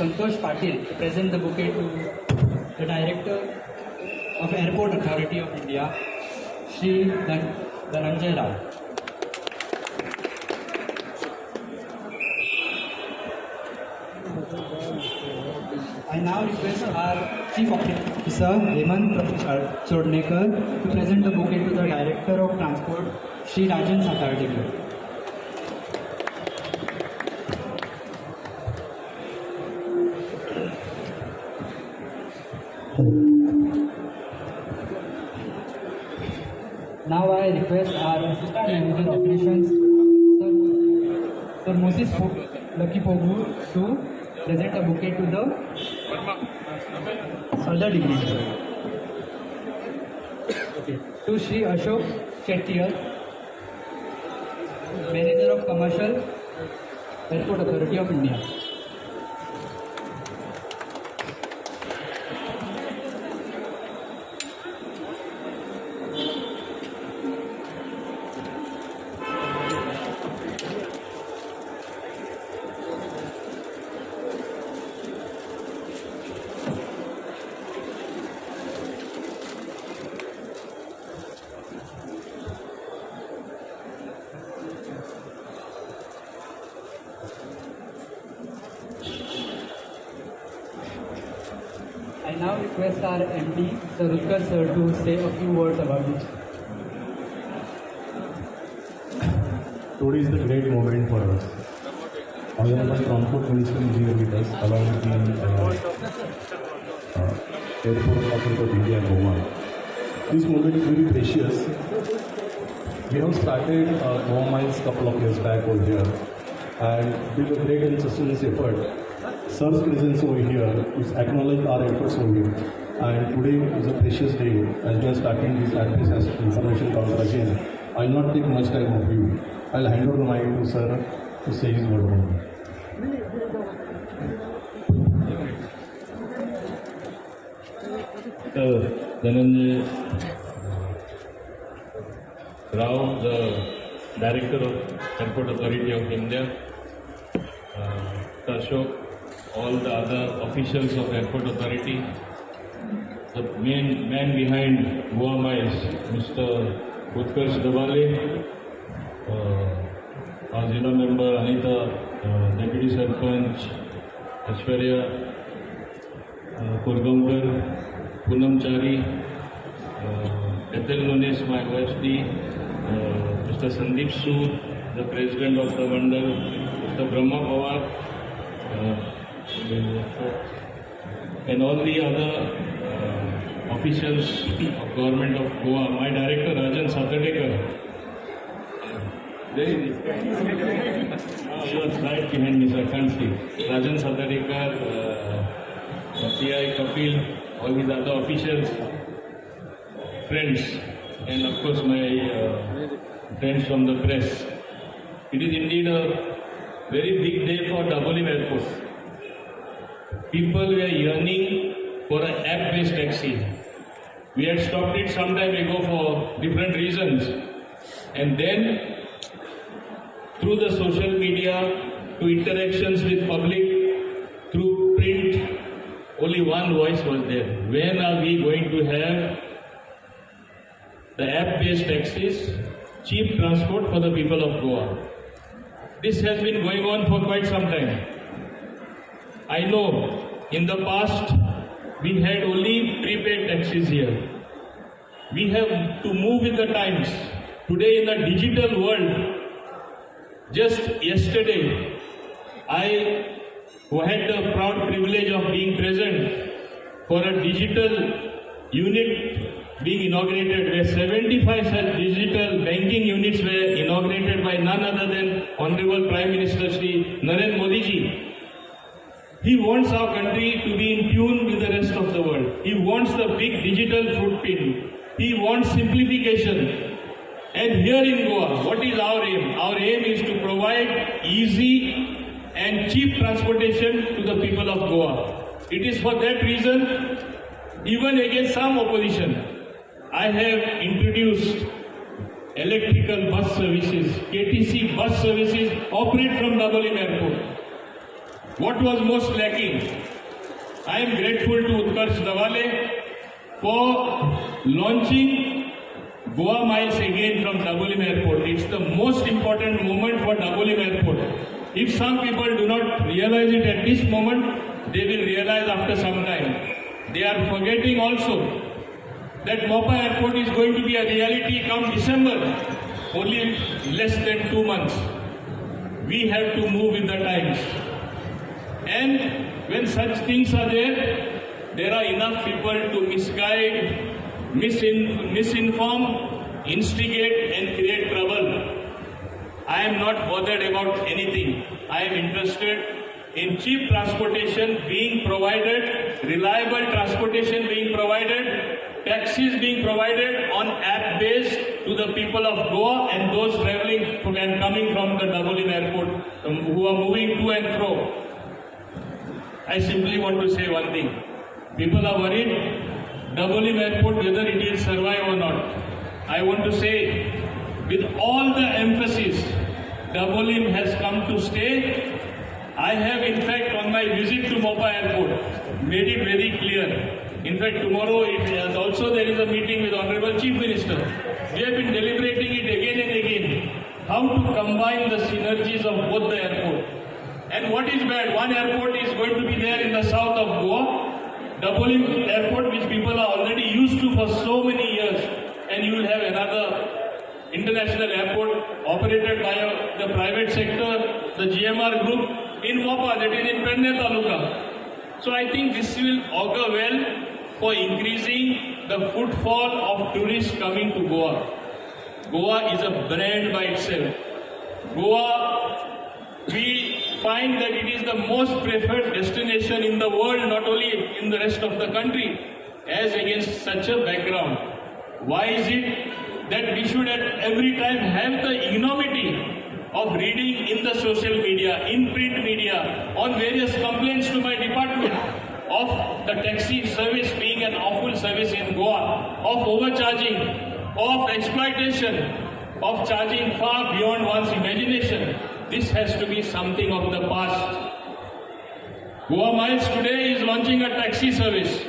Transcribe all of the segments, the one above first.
Santosh Patil to present the bouquet to the Director of Airport Authority of India, Shri Dhananjay Rao. I now request our Chief Officer Hemant Chodnekar to present the bouquet to the Director of Transport, Shri Rajan Satartikar. Now I request our Assistant Manager Operations, Sir Moses Lakipogu, to present a bouquet to the other dignitaries. Okay. To Shri Ashok Chettiar, Manager of Commercial, Airport Authority of India. I now request our MD, Sir Utkarsh sir, to say a few words about it. Today is the great moment for us. Honorable Transport Minister is here with us, along with the Airport Authority of India, Goa. This moment is very precious. We have started Goa Miles a couple of years back over here, and with a great and sustenance effort, Sir's presence over here is acknowledged our efforts over here. And today is a precious day as we are starting this address information counter again. I will not take much time of you. I will hand over the mic to Sir to say his word about it. Dhananjay Rao, the Director of Airport Authority of India, Ashok, all the other officials of Airport Authority, the main man behind Goa Miles, Mr. Utkarsh Dabale, our Zilla member Anita, Deputy Sarpanch, Aishwarya Kurgaonkar, Poonam Chari, Ethel Nunes, my OSD, Mr. Sandeep Sood, the President of the Mandal, Mr. Brahma Pawar, and all the other officials of Government of Goa, my Director Rajan Satartikar. There he is. He was right behind me, so I can't see. Rajan Satartikar, CI Kapil, all his other officials, friends, and of course my friends from the press. It is indeed a very big day for Dabolim Airport. People were yearning for an app-based taxi. We had stopped it some time ago for different reasons. And then, through the social media, to interactions with public, through print, only one voice was there. When are we going to have the app-based taxis, cheap transport for the people of Goa? This has been going on for quite some time. I know in the past we had only prepaid taxis here. We have to move with the times. Today in the digital world, just yesterday, I had the proud privilege of being present for a digital unit being inaugurated, where 75 such digital banking units were inaugurated by none other than Honorable Prime Minister Shri Narendra Modi ji. He wants our country to be in tune with the rest of the world. He wants the big digital footprint. He wants simplification. And here in Goa, what is our aim? Our aim is to provide easy and cheap transportation to the people of Goa. It is for that reason, even against some opposition, I have introduced electrical bus services. KTC bus services operate from Dabolim Airport. What was most lacking? I am grateful to Utkarsh Dawale for launching Goa Miles again from Dabolim Airport. It's the most important moment for Dabolim Airport. If some people do not realize it at this moment, they will realize after some time. They are forgetting also that Mopa Airport is going to be a reality come December, only less than 2 months. We have to move with the times. And when such things are there are enough people to misguide, misinform, instigate and create trouble. I am not bothered about anything. I am interested in cheap transportation being provided, reliable transportation being provided, taxis being provided on app based to the people of Goa and those travelling and coming from the Dabolim Airport who are moving to and fro. I simply want to say one thing. People are worried, Dabolim Airport, whether it will survive or not. I want to say, with all the emphasis, Dabolim has come to stay. I have, in fact, on my visit to Mopa Airport, made it very clear. In fact, tomorrow there is a meeting with Honorable Chief Minister. We have been deliberating it again and again, how to combine the synergies of both the airports. And what is bad? One airport is going to be there in the south of Goa, Dabolim Airport, which people are already used to for so many years, and you will have another international airport operated by the private sector, the GMR group, in Mopa, that is in Penne Taluka. So I think this will augur well for increasing the footfall of tourists coming to Goa. Goa is a brand by itself. Goa, we find that it is the most preferred destination in the world, not only in the rest of the country, as against such a background. Why is it that we should at every time have the enormity of reading in the social media, in print media, on various complaints to my department of the taxi service being an awful service in Goa, of overcharging, of exploitation, of charging far beyond one's imagination. This has to be something of the past. Goa Miles today is launching a taxi service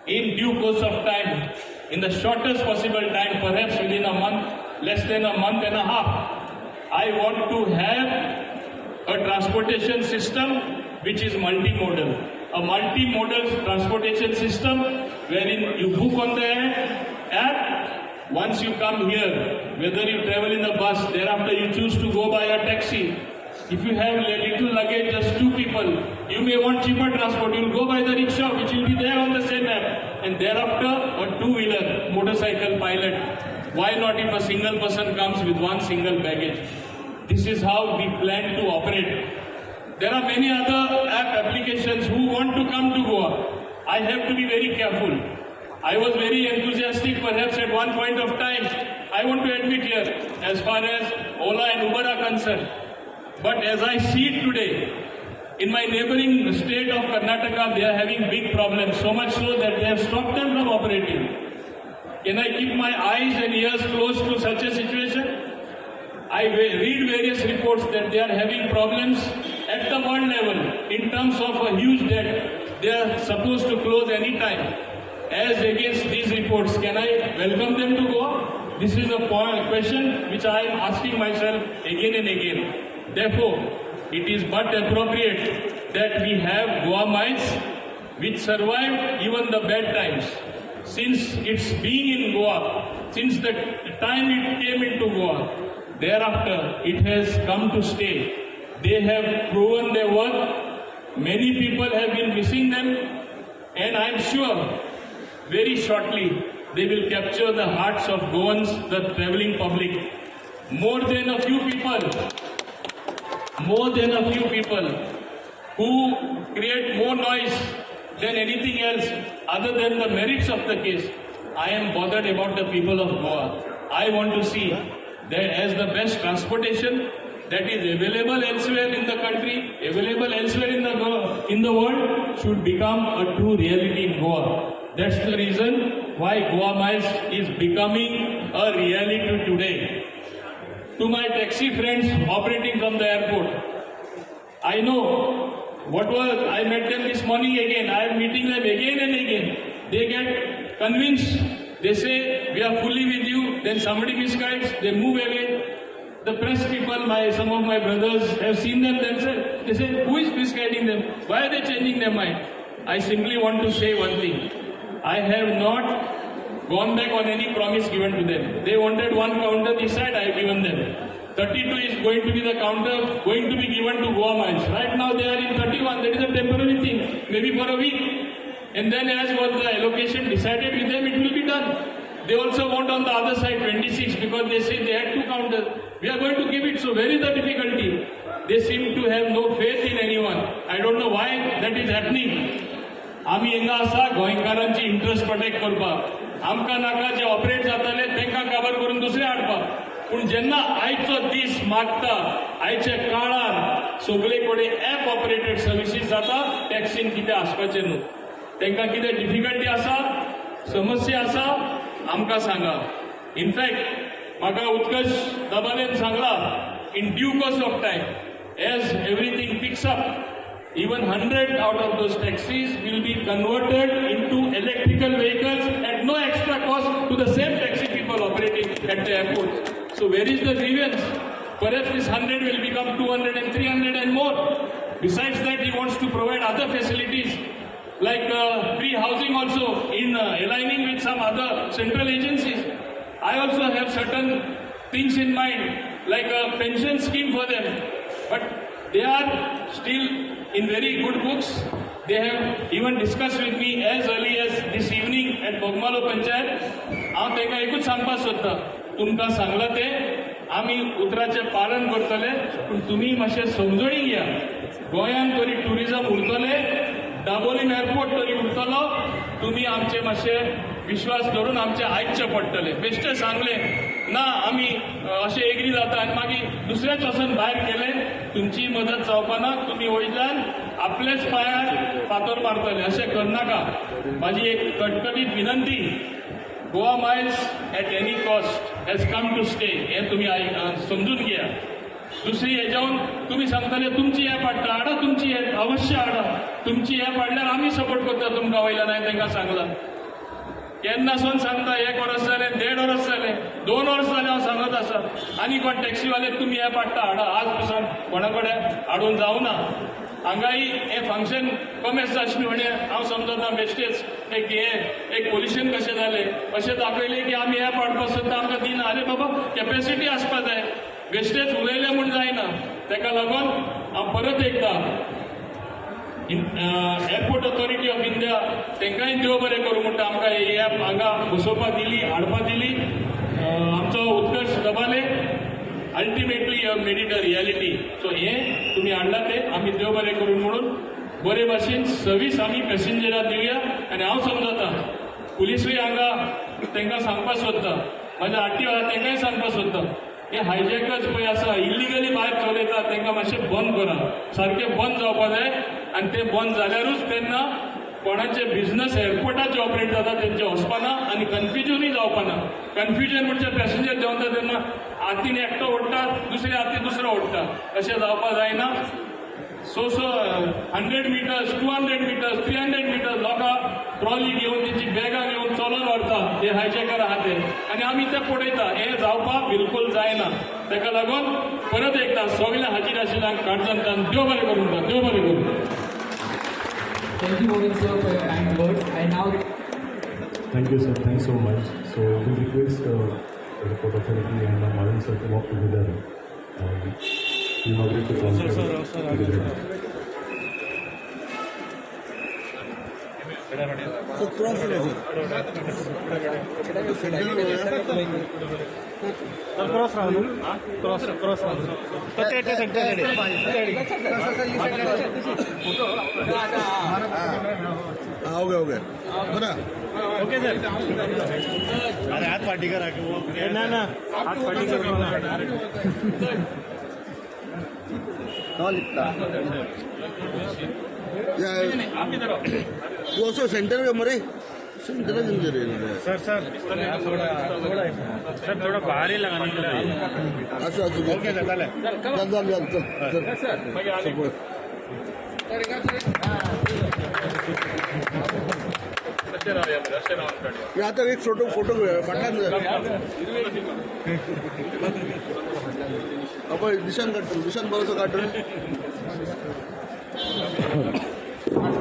in due course of time, in the shortest possible time, perhaps within a month, less than a month and a half. I want to have a transportation system which is multimodal. A multimodal transportation system wherein you book on the app, once you come here, whether you travel in the bus, thereafter you choose to go by a taxi. If you have little luggage, just 2 people, you may want cheaper transport, you will go by the rickshaw which will be there on the same app, and thereafter a 2-wheeler, motorcycle pilot. Why not if a single person comes with one single baggage? This is how we plan to operate. There are many other app applications who want to come to Goa. I have to be very careful. I was very enthusiastic perhaps at one point of time. I want to admit here, as far as Ola and Uber are concerned. But as I see it today, in my neighboring state of Karnataka, they are having big problems, so much so that they have stopped them from operating. Can I keep my eyes and ears closed to such a situation? I read various reports that they are having problems at the world level in terms of a huge debt. They are supposed to close any time. As against these reports, can I welcome them to Goa? This is a question which I am asking myself again and again. Therefore, it is but appropriate that we have Goa Miles which survived even the bad times. Since its being in Goa, since the time it came into Goa, thereafter it has come to stay. They have proven their worth. Many people have been missing them, and I am sure very shortly they will capture the hearts of Goans, the travelling public. More than a few people who create more noise than anything else other than the merits of the case. I am bothered about the people of Goa. I want to see that as the best transportation that is available elsewhere in the country, available elsewhere in the world, should become a true reality in Goa. That's the reason why Goa Miles is becoming a reality today. To my taxi friends operating from the airport, I know I met them this morning again. I am meeting them again and again. They get convinced. They say, we are fully with you. Then somebody misguides. They move away. The press people, some of my brothers have seen them themselves. They say, who is misguiding them? Why are they changing their mind? I simply want to say one thing. I have not gone back on any promise given to them. They wanted one counter this side, I have given them. 32 is going to be the counter, going to be given to Goa Mines. Right now they are in 31, that is a temporary thing, maybe for a week. And then as was the allocation decided with them, it will be done. They also want on the other side 26 because they say they had 2 counters. We are going to give it, so where is the difficulty? They seem to have no faith in anyone. I don't know why that is happening. आम्ही हिंगा असा गोंयकारांची interest protect करपाक आमकां नाका जे operate जाताले तांकां काबार करून दुसरे हाडपाक पूण जेन्ना आयचो दीस मागता आयच्या काळार सगळे कडेन ॲप ऑपरेटेड सर्विसीस जाता टॅक्सीन कितें आसपाचें न्हू तांकां कितें डिफिकल्टी आसा समस्या आसा आमकां सांगा इनफॅक्ट म्हाका उत्कर्ष दबालेन सांगला in due course of time as everything picks up even 100 out of those taxis will be converted into electrical vehicles at no extra cost to the same taxi people operating at the airports. So where is the grievance? Perhaps this 100 will become 200 and 300 and more. Besides that, he wants to provide other facilities like free housing also in aligning with some other central agencies. I also have certain things in mind like a pension scheme for them. But they are still in very good books. They have even discussed with me as early as this evening at Bogmalo Panchayat. हांव तांकां एकूच सांगपाक सोदतां तुमकां सांगलां तें आमी उतराचें पालन करतले पूण तुमी मातशें समजून घ्या गोंयांत तरी टुरिजम उरतले दाबोलीम एअरपोर्ट तरी उरतलो तुमी आमचे मातशें विश्वास धरून आमचें आयकचें पडटलें बेश्टें सांगलें ना आमी अशें एग्री जाता आनी मागीर दुसऱ्याच वचून भायर गेले तुमची मदत जावपाना तुमी वयल्यान आपलेच पांयार फातर मारतले अशें करनाका म्हाजी एक कटकटीत विनंती Goa Miles at any cost has come to stay हें तुमी समजून घ्या दुसरी हेज्यावन तुमी सांगतले तुमची ॲप हाडटा हाडा तुमची ॲप अवश्य हाडा तुमची ॲप हाडल्यार आमी सपोर्ट करता तुमकां वयल्यान हांवें तांकां सांगलां केन्नासून सांगता 1 वर्स जालें 1.5 वर्स जालें 2 वर्स जालें हांव सांगत आसा आनी कोण टॅक्सीवाले तुमी ॲप हाडटा हाडा आज पसून कोणा कडेन हाडून जावना हांगाय हें फंक्शन कमेस आशिल्लें म्हणें हांव समजता बेश्टेच एक पोल्युशन कशें जालें अशें दाखयलें की आमी ॲप हाडपाक सोदता आमकां दिना आरे बाबा कॅपेसिटी आसपा जाय बेश्टेच उलयलें म्हूण जायना ताका लागून हांव परत एकदां एअरपोर्ट ऑथॉरिटी ऑफ इंडिया तांकांय देव बरें करूं म्हणटा आमकां ही ॲप हांगा बसोवपाक दिली हाडपाक दिली आमचो Utkarsh Dabale ultimately you have made it a reality so हें तुमी हाडला तें आमी देव बरें करूं म्हणून बरे भाशेन सर्वीस आमी पॅसेंजराक दिवया आनी हांव समजता पुलीसूय हांगा तांकां सांगपाक सोदता म्हाज्या आरटीओ आहा तांकांय सांगपाक सोदता हे हायजॅकर्स पळय आसा इल्लिगली भायर चलयता तांकां मातशें बंद करा सारकें बंद जावपाक जाय आनी तें बंद जाल्यारूच तेन्ना कोणाचे बिझनस एअरपोर्टाचे ऑपरेट जाता तेंचे वचपाना आनी कन्फ्युजनूय जावपाना कन्फ्युजन म्हणजे पॅसेंजर देंवता तेन्ना हातीन एकटो ओडटा दुसरे हातीन दुसरो ओडटा अशें जावपाक जायना 100 मिटर्स 200 मिटर्स 300 मिटर्स लोकां ट्रॉली घेवन तेंची बॅगां घेवन चलोन व्हरता हे हायजॅकर आहा ते आनी आमी ते पळयता हें जावपाक बिलकुल जायना ताका लागून परत एकदां सगल्या हाजीर आशिल्ल्यांक काणकोणकारांक देव बरें करूं देव बरें करूं Thank you, Mohan sir, for your kind words. I now Thank you, sir. Thanks so much. So we request the Port Authority and Madan sir to walk together. We inaugurate the conference. हो गया बरा okay sir अरे हाथ party करा के वो ना हाथ पार्टी कर तू असं सेंटर का मरे सेंटर सर थोड़ा बाहर ही लगाने के लिए असं ओके सर चल ये आता एक फोटो फोटो पटला आपण दिशान काढतो दिशान बरोबर काढतो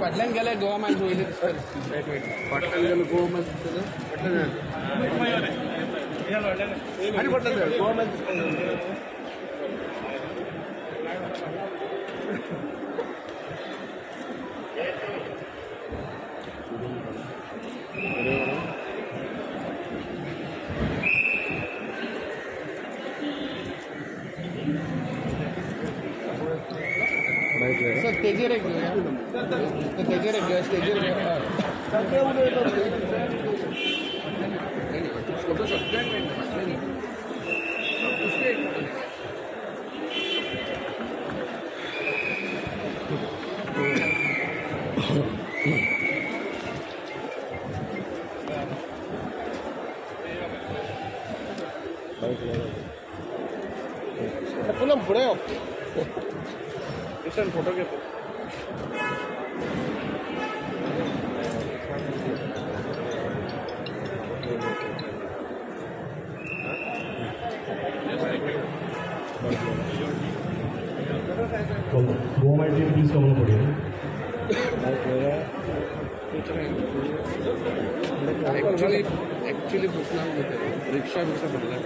फाटल्यान गेले गोवा मॅच पयली फाटल्यान गेलो गोवा मॅच आणि फाटल्यान गोवा मॅच सर तेजेर एक घेऊया तेजेर एक घेऊया स्टेजेर घेऊया फोटो पुन्हा पुढे फोटो घेतो Goa team, please come on podium. Actually पुसणार रिक्षा पडला